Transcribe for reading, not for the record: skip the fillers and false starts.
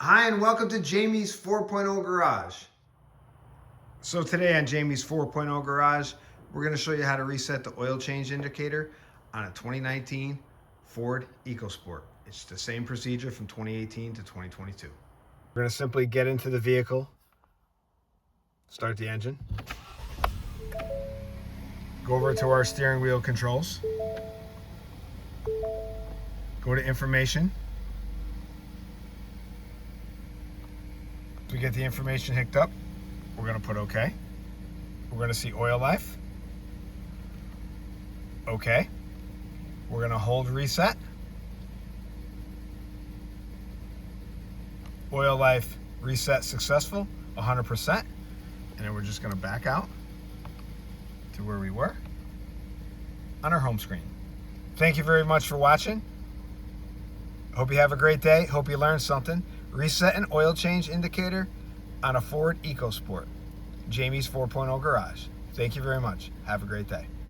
Hi, and welcome to Jamie's 4.0 Garage. So today on Jamie's 4.0 Garage, we're going to show you how to reset the oil change indicator on a 2019 Ford EcoSport. It's the same procedure from 2018 to 2022. We're going to simply get into the vehicle, start the engine, go over to our steering wheel controls, go to information. We get the information hooked up, we're going to put OK. We're going to see oil life. OK. We're going to hold reset. Oil life reset successful, 100%. And then we're just going to back out to where we were on our home screen. Thank you very much for watching. Hope you have a great day. Hope you learned something. Reset an oil change indicator on a Ford EcoSport. Jamie's 4.0 Garage. Thank you very much. Have a great day.